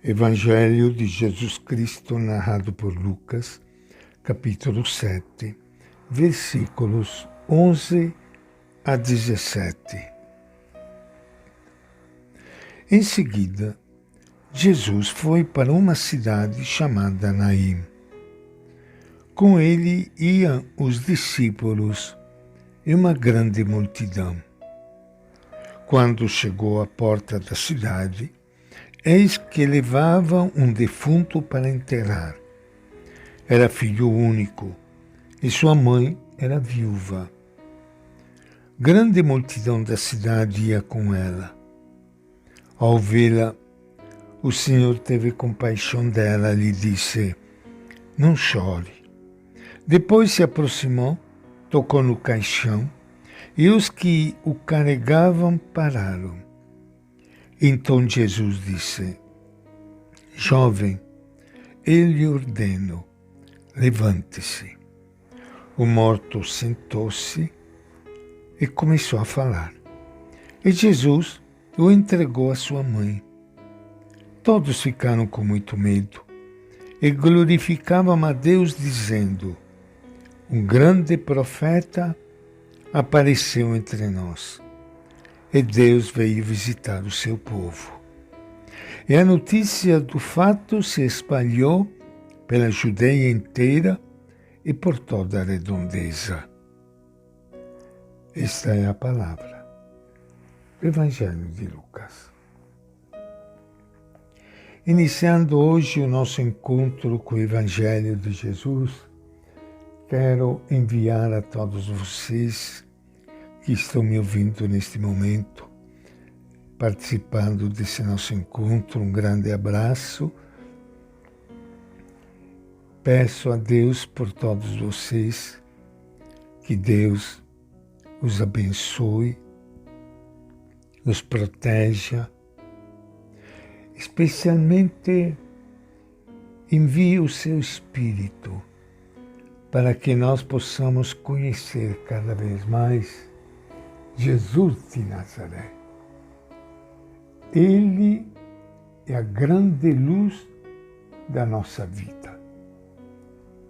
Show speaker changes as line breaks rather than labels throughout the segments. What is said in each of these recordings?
Evangelho de Jesus Cristo narrado por Lucas, capítulo 7, versículos 11 a 17. Em seguida, Jesus foi para uma cidade chamada Naim. Com ele iam os discípulos e uma grande multidão. Quando chegou à porta da cidade, eis que levavam um defunto para enterrar. Era filho único e sua mãe era viúva. Grande multidão da cidade ia com ela. Ao vê-la, o Senhor teve compaixão dela e lhe disse: "Não chore." Depois se aproximou, tocou no caixão e os que o carregavam pararam. Então Jesus disse: "Jovem, eu lhe ordeno, levante-se." O morto sentou-se e começou a falar. E Jesus o entregou à sua mãe. Todos ficaram com muito medo e glorificavam a Deus, dizendo: "Um grande profeta apareceu entre nós, e Deus veio visitar o seu povo." E a notícia do fato se espalhou pela Judeia inteira e por toda a redondeza. Esta é a palavra. Evangelho de Lucas. Iniciando hoje o nosso encontro com o Evangelho de Jesus, quero enviar a todos vocês que estão me ouvindo neste momento, participando desse nosso encontro, um grande abraço. Peço a Deus por todos vocês, que Deus os abençoe, os proteja, especialmente envie o seu Espírito para que nós possamos conhecer cada vez mais Jesus de Nazaré. Ele é a grande luz da nossa vida.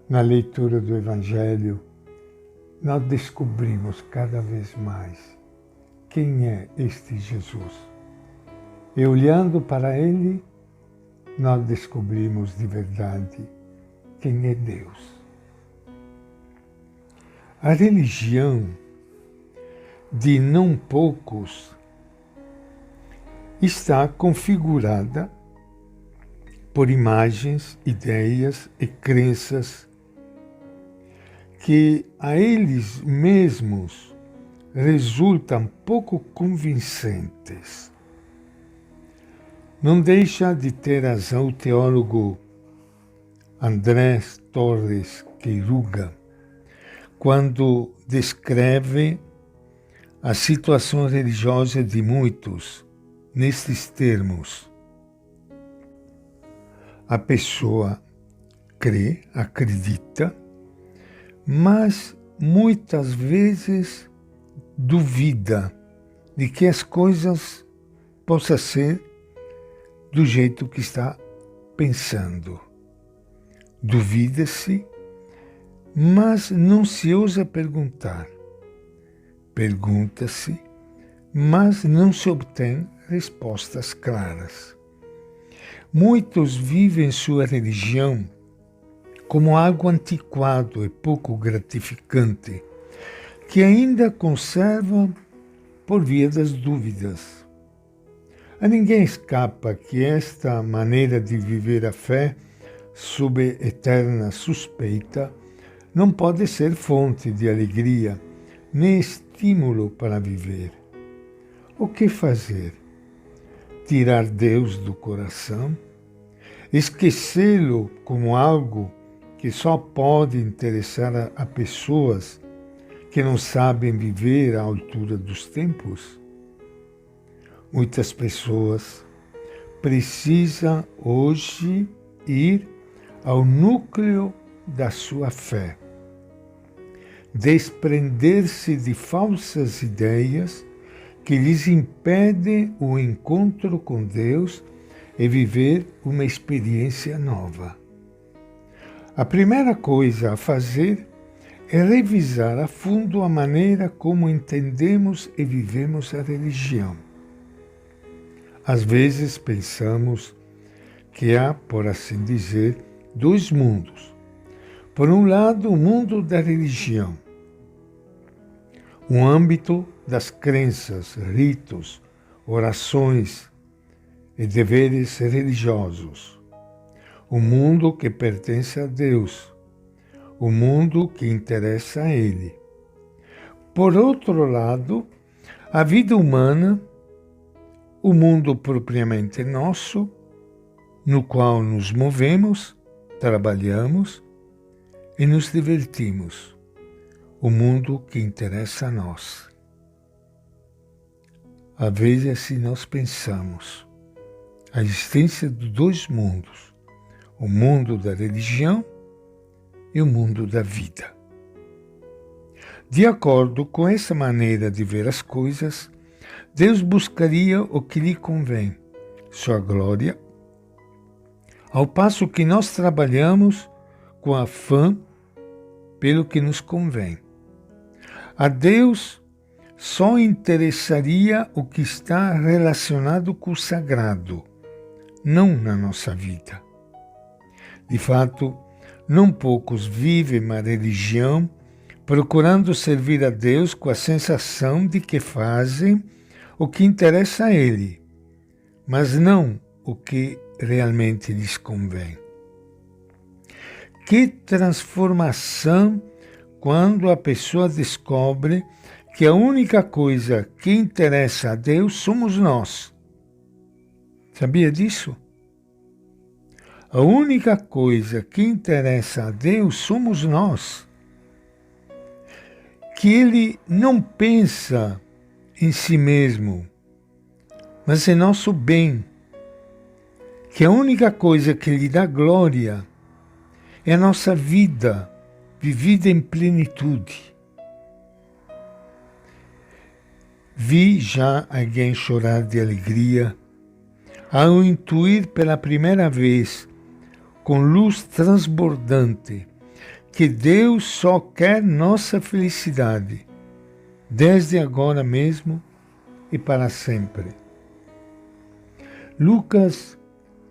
Na leitura do Evangelho, nós descobrimos cada vez mais quem é este Jesus. E olhando para ele, nós descobrimos de verdade quem é Deus. A religião de não poucos está configurada por imagens, ideias e crenças que a eles mesmos resultam pouco convincentes. Não deixa de ter razão o teólogo Andrés Torres Queiruga quando descreve a situação religiosa de muitos nestes termos: a pessoa crê, acredita, mas muitas vezes duvida de que as coisas possam ser do jeito que está pensando. Duvida-se, mas não se ousa perguntar. Pergunta-se, mas não se obtém respostas claras. Muitos vivem sua religião como algo antiquado e pouco gratificante, que ainda conserva por via das dúvidas. A ninguém escapa que esta maneira de viver a fé sob eterna suspeita não pode ser fonte de alegria, nem estímulo para viver. O que fazer? Tirar Deus do coração? Esquecê-lo como algo que só pode interessar a pessoas que não sabem viver à altura dos tempos? Muitas pessoas precisam hoje ir ao núcleo da sua fé, desprender-se de falsas ideias que lhes impedem o encontro com Deus e viver uma experiência nova. A primeira coisa a fazer é revisar a fundo a maneira como entendemos e vivemos a religião. Às vezes pensamos que há, por assim dizer, dois mundos. Por um lado, o mundo da religião, um âmbito das crenças, ritos, orações e deveres religiosos. O mundo que pertence a Deus, o mundo que interessa a Ele. Por outro lado, a vida humana, o mundo propriamente nosso, no qual nos movemos, trabalhamos e nos divertimos, o mundo que interessa a nós. Às vezes assim nós pensamos a existência de dois mundos, o mundo da religião e o mundo da vida. De acordo com essa maneira de ver as coisas, Deus buscaria o que lhe convém, sua glória, ao passo que nós trabalhamos com afã pelo que nos convém. A Deus só interessaria o que está relacionado com o sagrado, não na nossa vida. De fato, não poucos vivem a religião procurando servir a Deus com a sensação de que fazem o que interessa a Ele, mas não o que realmente lhes convém. Que transformação quando a pessoa descobre que a única coisa que interessa a Deus somos nós. Sabia disso? A única coisa que interessa a Deus somos nós. Que Ele não pensa em si mesmo, mas em nosso bem. Que a única coisa que lhe dá glória é a nossa vida, vivida em plenitude. Vi já alguém chorar de alegria ao intuir pela primeira vez, com luz transbordante, que Deus só quer nossa felicidade, desde agora mesmo e para sempre. Lucas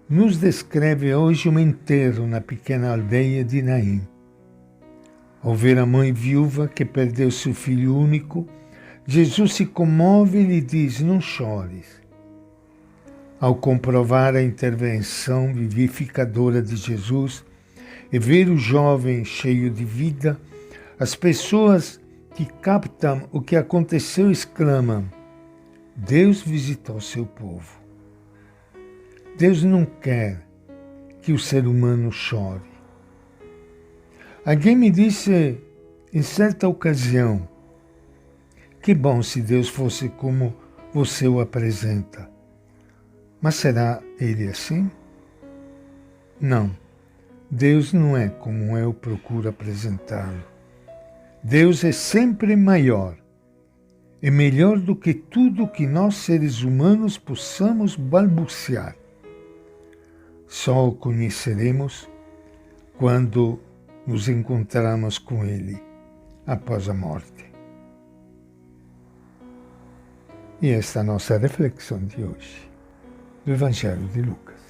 nos descreve hoje um enterro na pequena aldeia de Naim. Ao ver a mãe viúva que perdeu seu filho único, Jesus se comove e lhe diz: não chores. Ao comprovar a intervenção vivificadora de Jesus e ver o jovem cheio de vida, as pessoas que captam o que aconteceu exclamam: Deus visitou seu povo. Deus não quer que o ser humano chore. Alguém me disse em certa ocasião: que bom se Deus fosse como você o apresenta. Mas será Ele assim? Não, Deus não é como eu procuro apresentá-lo. Deus é sempre maior e melhor do que tudo que nós seres humanos possamos balbuciar. Só o conheceremos quando nos encontrarmos com Ele após a morte. E esta é a nossa reflexão de hoje, do Evangelho de Lucas.